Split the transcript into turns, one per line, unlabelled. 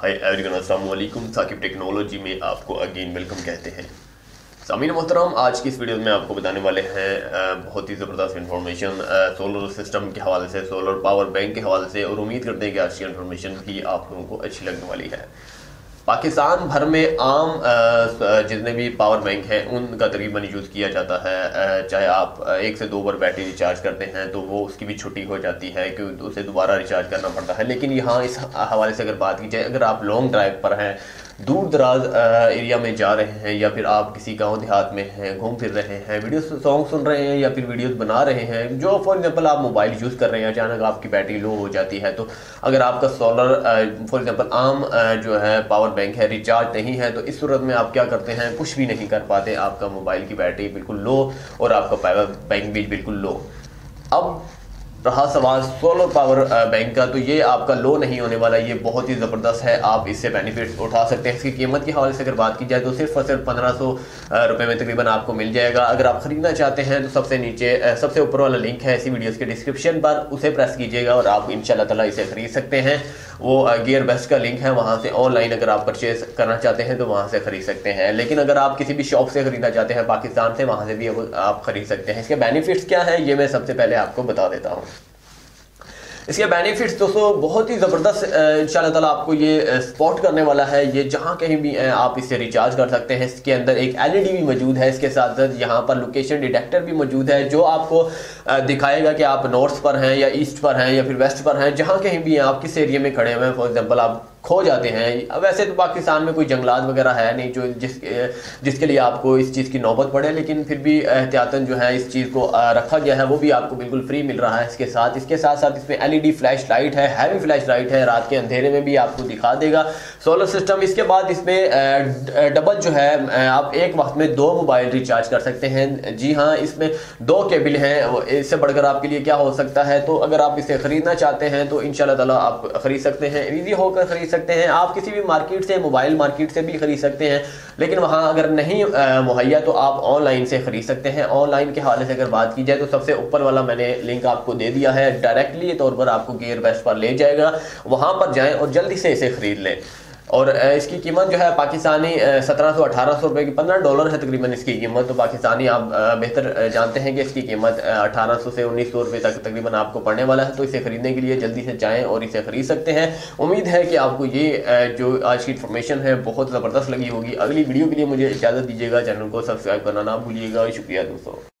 Hi everyone, अस्सलाम वालेकुम। Saqib technology में आपको अगेन वेलकम कहते हैं। सामीन मोहतरम, आज की इस वीडियो में आपको बताने वाले हैं बहुत ही ज़बरदस्त इन्फॉर्मेशन सोलर सिस्टम के हवाले से, सोलर पावर बैंक के हवाले से, और उम्मीद करते हैं कि आज की इन्फॉर्मेशन भी आप लोगों को अच्छी लगने वाली है। पाकिस्तान भर में आम जितने भी पावर बैंक हैं उनका तकरीबन यूज़ किया जाता है। चाहे आप 1 से 2 बार बैटरी रिचार्ज करते हैं तो वो उसकी भी छुट्टी हो जाती है क्योंकि उसे दोबारा रिचार्ज करना पड़ता है। लेकिन यहाँ इस हवाले से अगर बात की जाए, अगर आप लॉन्ग ड्राइव पर हैं, दूर दराज एरिया में जा रहे हैं, या फिर आप किसी गांव देहात में हैं, घूम फिर रहे हैं, वीडियो सॉन्ग सुन रहे हैं या फिर वीडियोस बना रहे हैं, जो फॉर एग्जांपल आप मोबाइल यूज़ कर रहे हैं, अचानक आपकी बैटरी लो हो जाती है, तो अगर आपका सोलर फॉर एग्जांपल आम जो है पावर बैंक है रिचार्ज नहीं है, तो इस सूरत में आप क्या करते हैं, कुछ भी नहीं कर पाते। आपका मोबाइल की बैटरी बिल्कुल लो और आपका पावर बैंक भी बिल्कुल लो। अब रहा सवाल सोलर पावर बैंक का, तो ये आपका लो नहीं होने वाला, ये बहुत ही ज़बरदस्त है। आप इससे बेनिफिट्स उठा सकते हैं। इसकी कीमत के हवाले से अगर बात की जाए तो सिर्फ और सिर्फ 1500 रुपये में तकरीबन आपको मिल जाएगा। अगर आप ख़रीदना चाहते हैं तो सबसे नीचे सबसे ऊपर वाला लिंक है इसी वीडियोस के डिस्क्रिप्शन पर, उसे प्रेस कीजिएगा और आप इंशाल्लाह ताला इसे ख़रीद सकते हैं। वो गियर बेस्ट का लिंक है, वहाँ से ऑनलाइन अगर आप परचेज करना चाहते हैं तो वहाँ से ख़रीद सकते हैं। लेकिन अगर आप किसी भी शॉप से ख़रीदना चाहते हैं पाकिस्तान से, वहाँ से भी आप ख़रीद सकते हैं। इसके बेनिफिट्स क्या है ये मैं सबसे पहले आपको बता देता हूँ। इसके बेनिफिट्स दोस्तों बहुत ही ज़बरदस्त इंशाल्लाह ताला आपको ये स्पॉट करने वाला है। ये जहाँ कहीं भी आप इसे रिचार्ज कर सकते हैं। इसके अंदर एक एलईडी भी मौजूद है। इसके साथ साथ यहाँ पर लोकेशन डिटेक्टर भी मौजूद है जो आपको दिखाएगा कि आप नॉर्थ पर हैं या ईस्ट पर हैं या फिर वेस्ट पर हैं। जहाँ कहीं भी आप किस एरिया में खड़े हुए हैं, फॉर एग्जाम्पल आप खो जाते हैं। वैसे तो पाकिस्तान में कोई जंगलात वगैरह है नहीं जो जिसके लिए आपको इस चीज़ की नौबत पड़े, लेकिन फिर भी एहतियातन जो है इस चीज़ को रखा गया है, वो भी आपको बिल्कुल फ्री मिल रहा है। इसके साथ साथ इसमें एलईडी फ्लैश लाइट है, हैवी फ्लैश लाइट है, रात के अंधेरे में भी आपको दिखा देगा सोलर सिस्टम। इसके बाद इसमें डबल जो है आप एक वक्त में 2 मोबाइल रिचार्ज कर सकते हैं। जी हाँ, इसमें 2 केबल हैं, इससे बढ़कर आपके लिए क्या हो सकता है। तो अगर आप इसे ख़रीदना चाहते हैं तो इंशाल्लाह ताला आप ख़रीद सकते हैं, ईजी होकर ख़रीद सकते हैं। आप किसी भी मार्केट से, मोबाइल मार्केट से भी खरीद सकते हैं, लेकिन वहां अगर नहीं मुहैया तो आप ऑनलाइन से खरीद सकते हैं। ऑनलाइन के हवाले से अगर बात की जाए तो सबसे ऊपर वाला मैंने लिंक आपको दे दिया है, डायरेक्टली तौर पर आपको गियर बेस्ट पर ले जाएगा। वहां पर जाएं और जल्दी से इसे खरीद लें। और इसकी कीमत जो है पाकिस्तानी 1700-1800 रुपये की, $15 है तकरीबन इसकी कीमत। तो पाकिस्तानी आप बेहतर जानते हैं कि इसकी कीमत 1800 से 1900 रुपये तक तकरीबन आपको पड़ने वाला है। तो इसे ख़रीदने के लिए जल्दी से जाएं और इसे ख़रीद सकते हैं। उम्मीद है कि आपको ये जो आज की इन्फॉर्मेशन है बहुत ज़बरदस्त लगी होगी। अगली वीडियो के लिए मुझे इजाज़त दीजिएगा, चैनल को सब्सक्राइब करना ना भूलिएगा। शुक्रिया दोस्तों।